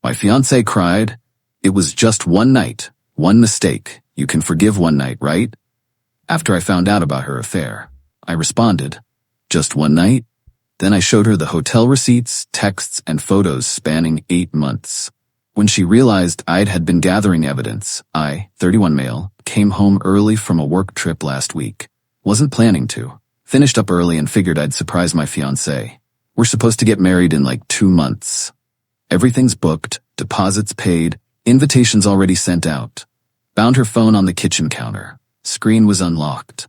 My fiancé cried. It was just one night, one mistake. You can forgive one night, right? After I found out about her affair, I responded, just one night? Then I showed her the hotel receipts, texts, and photos spanning 8 months. When she realized I had been gathering evidence, I, 31 male, came home early from a work trip last week. Wasn't planning to. Finished up early and figured I'd surprise my fiancé. We're supposed to get married in like 2 months. Everything's booked, deposits paid, invitations already sent out. Found her phone on the kitchen counter. Screen was unlocked.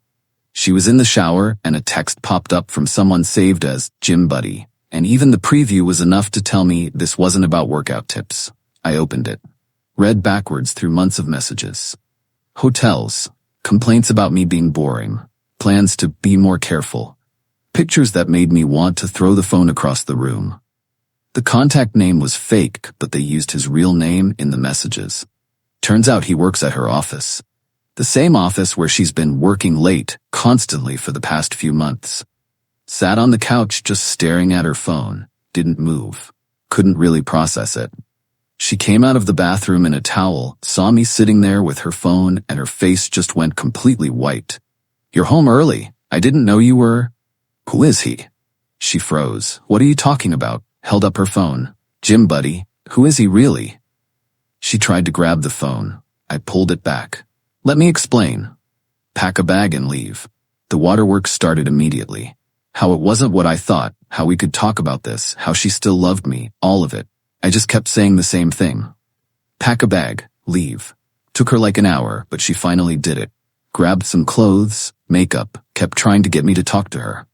She was in the shower and a text popped up from someone saved as Gym Buddy, and even the preview was enough to tell me this wasn't about workout tips. I opened it. Read backwards through months of messages. Hotels. Complaints about me being boring. Plans to be more careful. Pictures that made me want to throw the phone across the room. The contact name was fake, but they used his real name in the messages. Turns out he works at her office. The same office where she's been working late, constantly for the past few months. Sat on the couch just staring at her phone. Didn't move. Couldn't really process it. She came out of the bathroom in a towel, saw me sitting there with her phone, and her face just went completely white. You're home early. I didn't know you were. Who is he? She froze. What are you talking about? Held up her phone. Gym Buddy. Who is he really? She tried to grab the phone. I pulled it back. Let me explain. Pack a bag and leave. The waterworks started immediately. How it wasn't what I thought, how we could talk about this, how she still loved me, all of it. I just kept saying the same thing. Pack a bag, leave. Took her like an hour, but she finally did it. Grabbed some clothes, makeup, kept trying to get me to talk to her.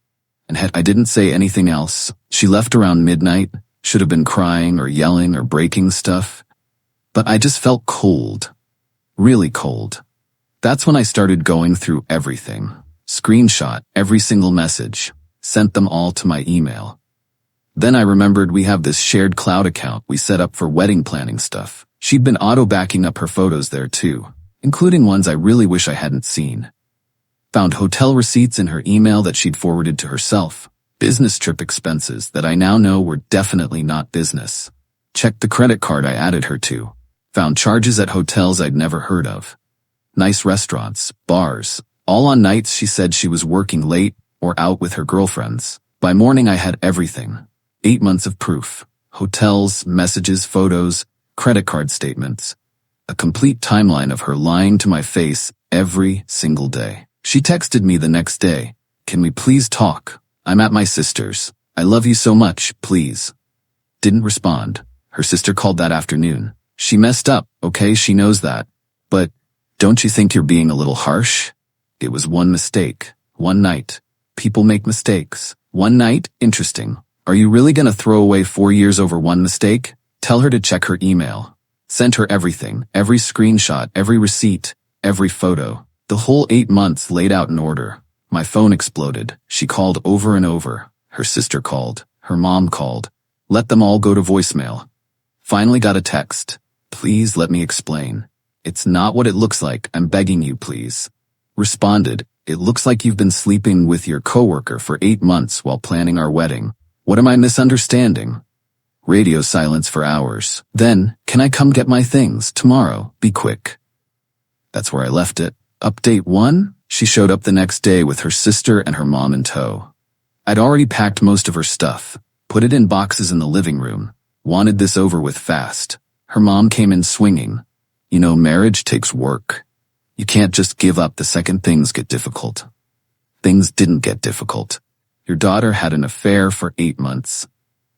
And I didn't say anything else. She left around midnight, should have been crying or yelling or breaking stuff. But I just felt cold. Really cold. That's when I started going through everything. Screenshot every single message. Sent them all to my email. Then I remembered we have this shared cloud account we set up for wedding planning stuff. She'd been auto-backing up her photos there too, including ones I really wish I hadn't seen. Found hotel receipts in her email that she'd forwarded to herself. Business trip expenses that I now know were definitely not business. Checked the credit card I added her to. Found charges at hotels I'd never heard of. Nice restaurants, bars, all on nights she said she was working late or out with her girlfriends. By morning I had everything. 8 months of proof. Hotels, messages, photos, credit card statements. A complete timeline of her lying to my face every single day. She texted me the next day. Can we please talk? I'm at my sister's. I love you so much, please. Didn't respond. Her sister called that afternoon. She messed up, okay, she knows that. But don't you think you're being a little harsh? It was one mistake. One night. People make mistakes. One night? Interesting. Are you really gonna throw away 4 years over one mistake? Tell her to check her email. Sent her everything, every screenshot, every receipt, every photo. The whole 8 months laid out in order. My phone exploded. She called over and over. Her sister called. Her mom called. Let them all go to voicemail. Finally got a text. Please let me explain. It's not what it looks like. I'm begging you, please. Responded. It looks like you've been sleeping with your coworker for 8 months while planning our wedding. What am I misunderstanding? Radio silence for hours. Then, can I come get my things tomorrow? Be quick. That's where I left it. Update 1? She showed up the next day with her sister and her mom in tow. I'd already packed most of her stuff, put it in boxes in the living room, wanted this over with fast. Her mom came in swinging. You know, marriage takes work. You can't just give up the second things get difficult. Things didn't get difficult. Your daughter had an affair for 8 months.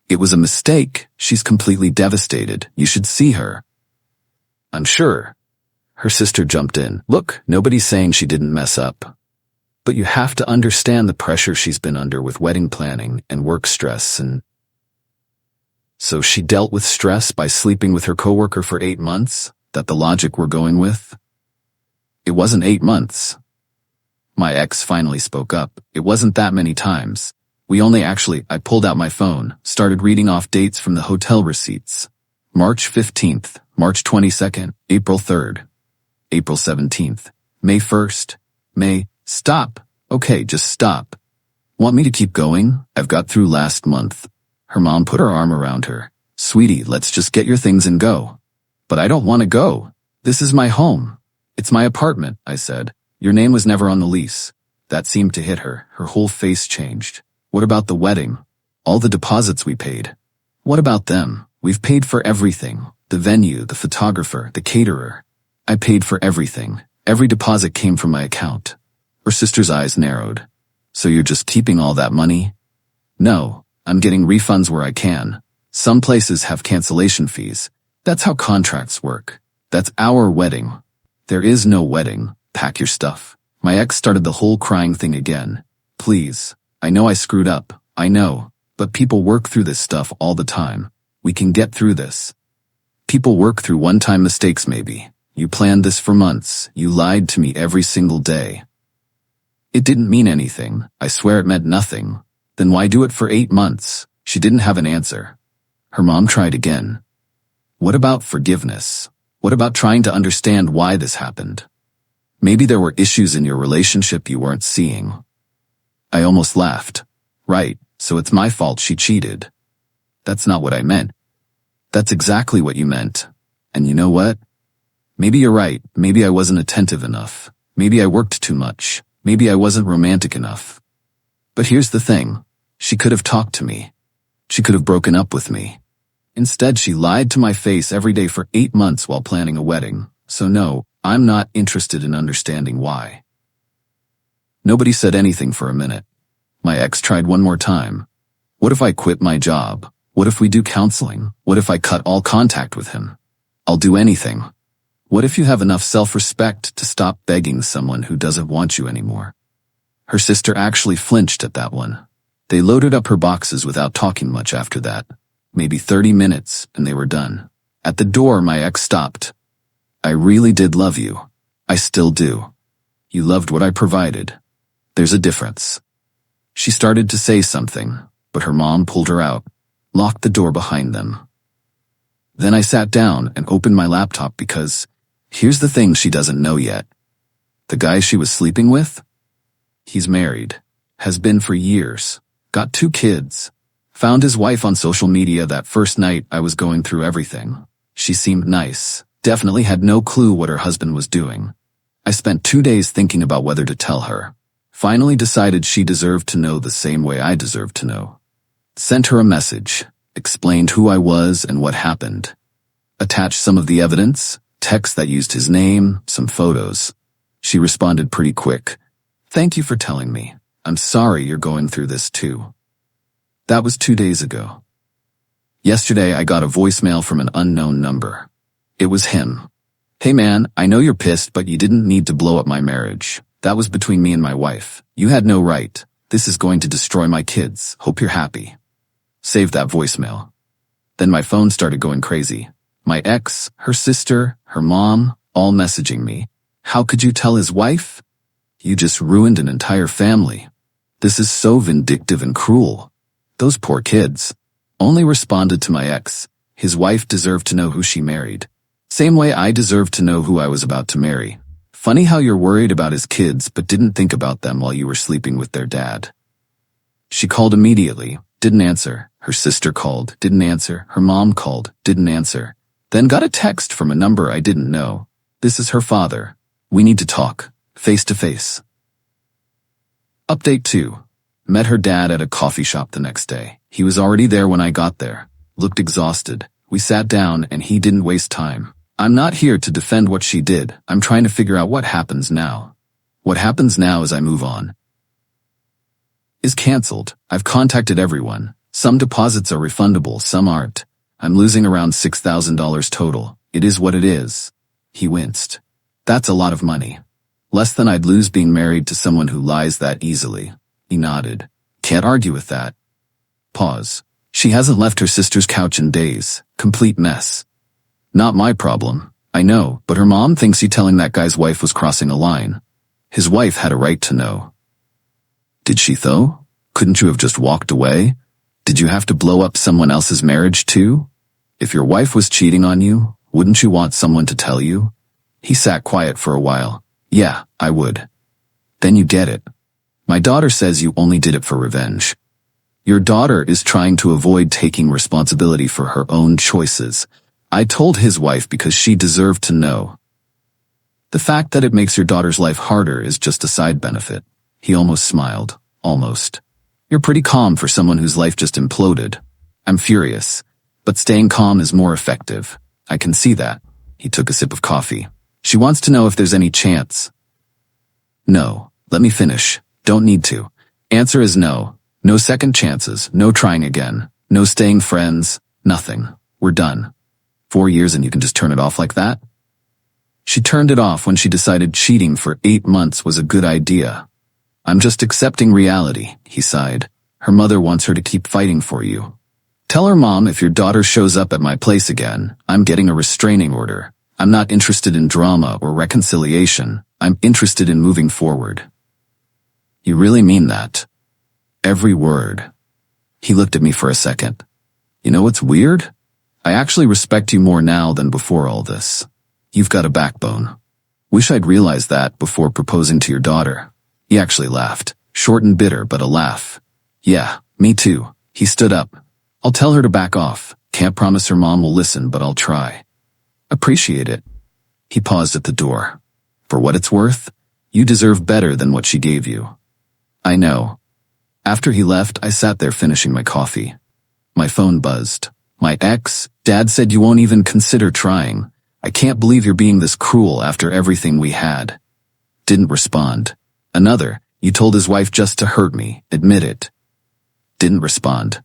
It was a mistake. She's completely devastated. You should see her. I'm sure. Her sister jumped in. Look, nobody's saying she didn't mess up. But you have to understand the pressure she's been under with wedding planning and work stress and... So she dealt with stress by sleeping with her coworker for 8 months? That the logic we're going with? It wasn't 8 months. My ex finally spoke up. It wasn't that many times. I pulled out my phone, started reading off dates from the hotel receipts. March 15th, March 22nd, April 3rd, April 17th, May 1st, stop. Okay, just stop. Want me to keep going? I've got through last month. Her mom put her arm around her. Sweetie, let's just get your things and go. But I don't want to go. This is my home. It's my apartment, I said. Your name was never on the lease. That seemed to hit her. Her whole face changed. What about the wedding? All the deposits we paid. What about them? We've paid for everything. The venue, the photographer, the caterer. I paid for everything. Every deposit came from my account. Her sister's eyes narrowed. So you're just keeping all that money? No, I'm getting refunds where I can. Some places have cancellation fees. That's how contracts work. That's our wedding. There is no wedding. Pack your stuff. My ex started the whole crying thing again. Please. I know I screwed up. I know. But people work through this stuff all the time. We can get through this. People work through one-time mistakes maybe. You planned this for months. You lied to me every single day. It didn't mean anything. I swear it meant nothing. Then why do it for 8 months? She didn't have an answer. Her mom tried again. What about forgiveness? What about trying to understand why this happened? Maybe there were issues in your relationship you weren't seeing. I almost laughed. Right, so it's my fault she cheated. That's not what I meant. That's exactly what you meant. And you know what? Maybe you're right. Maybe I wasn't attentive enough. Maybe I worked too much. Maybe I wasn't romantic enough. But here's the thing. She could have talked to me. She could have broken up with me. Instead, she lied to my face every day for 8 months while planning a wedding. So no, I'm not interested in understanding why. Nobody said anything for a minute. My ex tried one more time. What if I quit my job? What if we do counseling? What if I cut all contact with him? I'll do anything. What if you have enough self-respect to stop begging someone who doesn't want you anymore? Her sister actually flinched at that one. They loaded up her boxes without talking much after that. Maybe 30 minutes, and they were done. At the door, my ex stopped. I really did love you. I still do. You loved what I provided. There's a difference. She started to say something, but her mom pulled her out, locked the door behind them. Then I sat down and opened my laptop because here's the thing she doesn't know yet. The guy she was sleeping with? He's married, has been for years, got 2 kids. Found his wife on social media that first night I was going through everything. She seemed nice, definitely had no clue what her husband was doing. I spent 2 days thinking about whether to tell her. Finally decided she deserved to know the same way I deserved to know. Sent her a message, explained who I was and what happened. Attached some of the evidence, text that used his name, some photos. She responded pretty quick. Thank you for telling me. I'm sorry you're going through this too. That was 2 days ago. Yesterday I got a voicemail from an unknown number. It was him. Hey man, I know you're pissed, but you didn't need to blow up my marriage. That was between me and my wife. You had no right. This is going to destroy my kids. Hope you're happy. Saved that voicemail. Then my phone started going crazy. My ex, her sister, her mom, all messaging me. How could you tell his wife? You just ruined an entire family. This is so vindictive and cruel. Those poor kids. Only responded to my ex. His wife deserved to know who she married. Same way I deserved to know who I was about to marry. Funny how you're worried about his kids but didn't think about them while you were sleeping with their dad. She called immediately, didn't answer. Her sister called, didn't answer. Her mom called, didn't answer. Then got a text from a number I didn't know. This is her father. We need to talk, face to face. Update 2. Met her dad at a coffee shop the next day. He was already there when I got there. Looked exhausted. We sat down and he didn't waste time. I'm not here to defend what she did. I'm trying to figure out what happens now. What happens now as I move on is canceled. I've contacted everyone. Some deposits are refundable, some aren't. I'm losing around $6,000 total. It is what it is. He winced. That's a lot of money. Less than I'd lose being married to someone who lies that easily. He nodded. Can't argue with that. Pause. She hasn't left her sister's couch in days. Complete mess. Not my problem. I know, but her mom thinks he telling that guy's wife was crossing a line. His wife had a right to know. Did she though? Couldn't you have just walked away? Did you have to blow up someone else's marriage too? If your wife was cheating on you, wouldn't you want someone to tell you? He sat quiet for a while. Yeah, I would. Then you get it. My daughter says you only did it for revenge. Your daughter is trying to avoid taking responsibility for her own choices. I told his wife because she deserved to know. The fact that it makes your daughter's life harder is just a side benefit. He almost smiled. Almost. You're pretty calm for someone whose life just imploded. I'm furious, but staying calm is more effective. I can see that. He took a sip of coffee. She wants to know if there's any chance. No. Let me finish. Don't need to. Answer is no. No second chances. No trying again. No staying friends. Nothing. We're done. 4 years and you can just turn it off like that? She turned it off when she decided cheating for 8 months was a good idea. I'm just accepting reality, he sighed. Her mother wants her to keep fighting for you. Tell her mom if your daughter shows up at my place again, I'm getting a restraining order. I'm not interested in drama or reconciliation. I'm interested in moving forward. You really mean that? Every word. He looked at me for a second. You know what's weird? I actually respect you more now than before all this. You've got a backbone. Wish I'd realized that before proposing to your daughter. He actually laughed. Short and bitter, but a laugh. Yeah, me too. He stood up. I'll tell her to back off. Can't promise her mom will listen, but I'll try. Appreciate it. He paused at the door. For what it's worth, you deserve better than what she gave you. I know. After he left, I sat there finishing my coffee. My phone buzzed. My ex, Dad said you won't even consider trying. I can't believe you're being this cruel after everything we had. Didn't respond. Another, you told his wife just to hurt me, admit it. Didn't respond.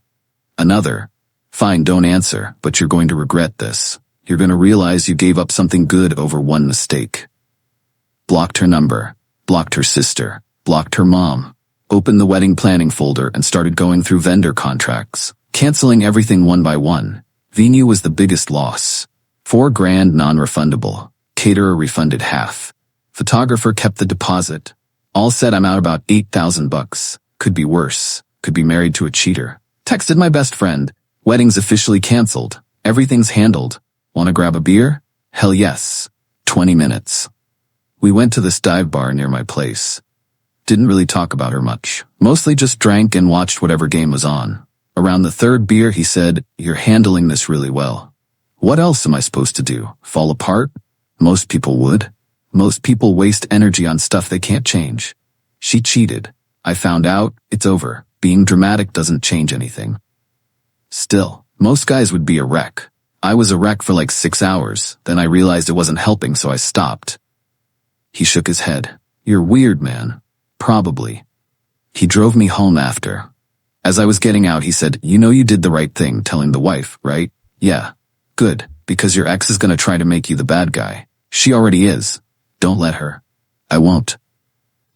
Another, fine, don't answer, but you're going to regret this. You're going to realize you gave up something good over one mistake. Blocked her number, blocked her sister, blocked her mom, opened the wedding planning folder and started going through vendor contracts, canceling everything one by one. Venue was the biggest loss. $4,000 non-refundable. Caterer refunded half. Photographer kept the deposit. All said I'm out about $8,000. Could be worse. Could be married to a cheater. Texted my best friend. Wedding's officially canceled. Everything's handled. Wanna grab a beer? Hell yes. 20 minutes. We went to this dive bar near my place. Didn't really talk about her much. Mostly just drank and watched whatever game was on. Around the third beer he said, "You're handling this really well." What else am I supposed to do? Fall apart? Most people would. Most people waste energy on stuff they can't change. She cheated. I found out, it's over. Being dramatic doesn't change anything. Still, most guys would be a wreck. I was a wreck for like 6 hours, then I realized it wasn't helping, so I stopped. He shook his head. You're weird, man. Probably. He drove me home after. As I was getting out, he said, you know you did the right thing telling the wife, right? Yeah. Good, because your ex is gonna try to make you the bad guy. She already is. Don't let her. I won't.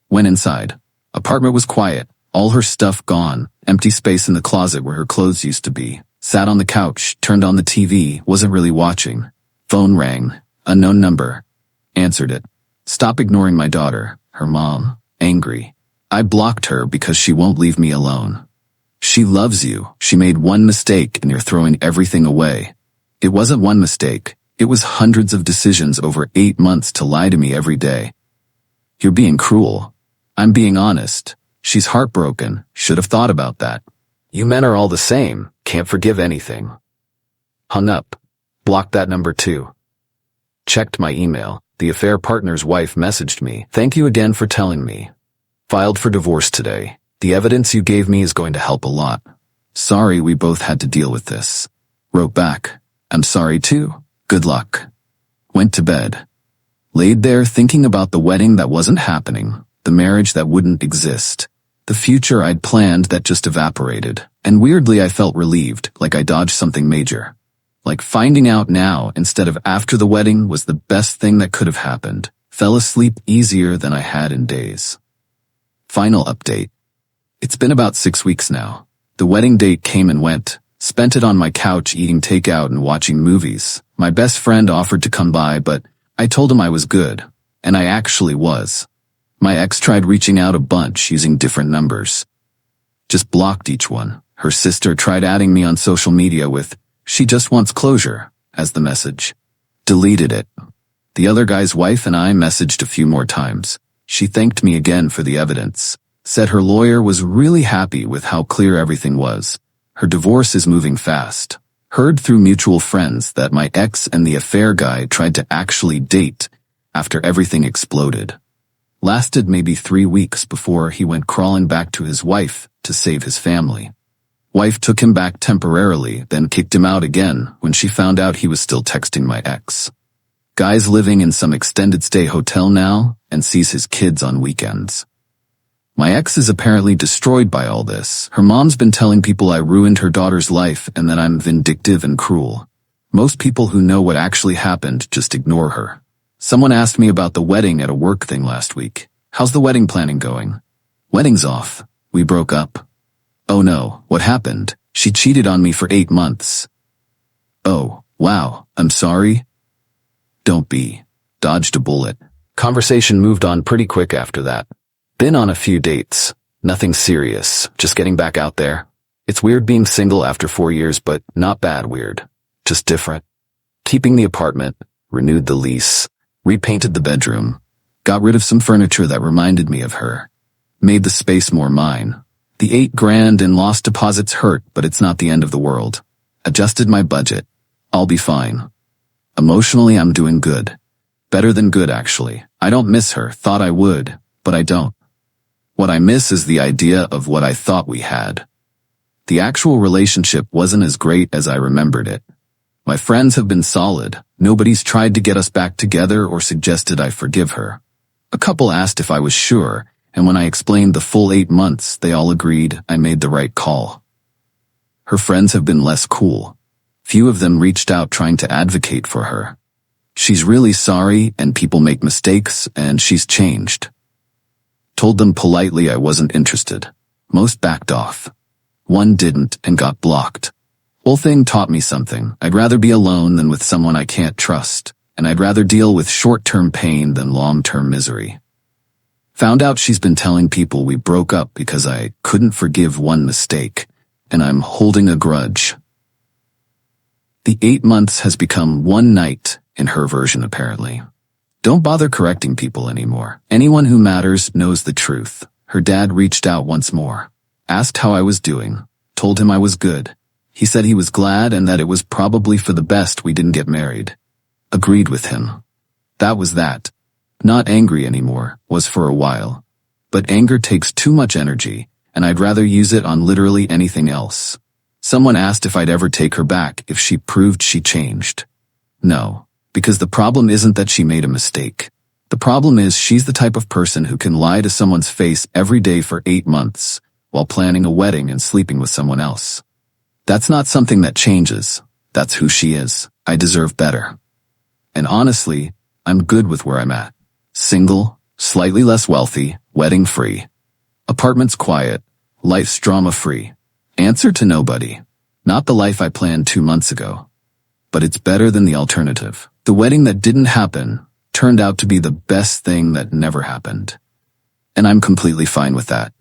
Went inside. Apartment was quiet. All her stuff gone. Empty space in the closet where her clothes used to be. Sat on the couch, turned on the TV, wasn't really watching. Phone rang. Unknown number. Answered it. Stop ignoring my daughter. Her mom. Angry. I blocked her because she won't leave me alone. She loves you. She made one mistake and you're throwing everything away. It wasn't one mistake. It was hundreds of decisions over 8 months to lie to me every day. You're being cruel. I'm being honest. She's heartbroken. Should have thought about that. You men are all the same. Can't forgive anything. Hung up. Blocked that number too. Checked my email. The affair partner's wife messaged me. Thank you again for telling me. Filed for divorce today. The evidence you gave me is going to help a lot. Sorry we both had to deal with this. Wrote back. I'm sorry too. Good luck. Went to bed. Laid there thinking about the wedding that wasn't happening, the marriage that wouldn't exist, the future I'd planned that just evaporated, and weirdly I felt relieved, like I dodged something major. Like finding out now instead of after the wedding was the best thing that could have happened. Fell asleep easier than I had in days. Final update. It's been about 6 weeks now. The wedding date came and went. Spent it on my couch eating takeout and watching movies. My best friend offered to come by, but I told him I was good. And I actually was. My ex tried reaching out a bunch using different numbers. Just blocked each one. Her sister tried adding me on social media with, "She just wants closure," as the message. Deleted it. The other guy's wife and I messaged a few more times. She thanked me again for the evidence. Said her lawyer was really happy with how clear everything was. Her divorce is moving fast. Heard through mutual friends that my ex and the affair guy tried to actually date after everything exploded. Lasted maybe 3 weeks before he went crawling back to his wife to save his family. Wife took him back temporarily, then kicked him out again when she found out he was still texting my ex. Guy's living in some extended stay hotel now and sees his kids on weekends. My ex is apparently destroyed by all this. Her mom's been telling people I ruined her daughter's life and that I'm vindictive and cruel. Most people who know what actually happened just ignore her. Someone asked me about the wedding at a work thing last week. How's the wedding planning going? Wedding's off. We broke up. Oh no, what happened? She cheated on me for 8 months. Oh, wow, I'm sorry. Don't be. Dodged a bullet. Conversation moved on pretty quick after that. Been on a few dates. Nothing serious, just getting back out there. It's weird being single after 4 years, but not bad weird. Just different. Keeping the apartment, renewed the lease, repainted the bedroom, got rid of some furniture that reminded me of her. Made the space more mine. The $8,000 in lost deposits hurt, but it's not the end of the world. Adjusted my budget. I'll be fine. Emotionally, I'm doing good. Better than good, actually. I don't miss her, thought I would, but I don't. What I miss is the idea of what I thought we had. The actual relationship wasn't as great as I remembered it. My friends have been solid. Nobody's tried to get us back together or suggested I forgive her. A couple asked if I was sure, and when I explained the full 8 months, they all agreed I made the right call. Her friends have been less cool. Few of them reached out trying to advocate for her. She's really sorry, and people make mistakes, and she's changed. Told them politely I wasn't interested. Most backed off. One didn't and got blocked. Whole thing taught me something. I'd rather be alone than with someone I can't trust, and I'd rather deal with short-term pain than long-term misery. Found out she's been telling people we broke up because I couldn't forgive one mistake, and I'm holding a grudge. The 8 months has become 1 night in her version, apparently. Don't bother correcting people anymore. Anyone who matters knows the truth. Her dad reached out once more. Asked how I was doing. Told him I was good. He said he was glad and that it was probably for the best we didn't get married. Agreed with him. That was that. Not angry anymore, was for a while. But anger takes too much energy, and I'd rather use it on literally anything else. Someone asked if I'd ever take her back if she proved she changed. No. Because the problem isn't that she made a mistake. The problem is she's the type of person who can lie to someone's face every day for 8 months while planning a wedding and sleeping with someone else. That's not something that changes. That's who she is. I deserve better. And honestly, I'm good with where I'm at. Single, slightly less wealthy, wedding free. Apartment's quiet, life's drama free. Answer to nobody. Not the life I planned 2 months ago. But it's better than the alternative. The wedding that didn't happen turned out to be the best thing that never happened. And I'm completely fine with that.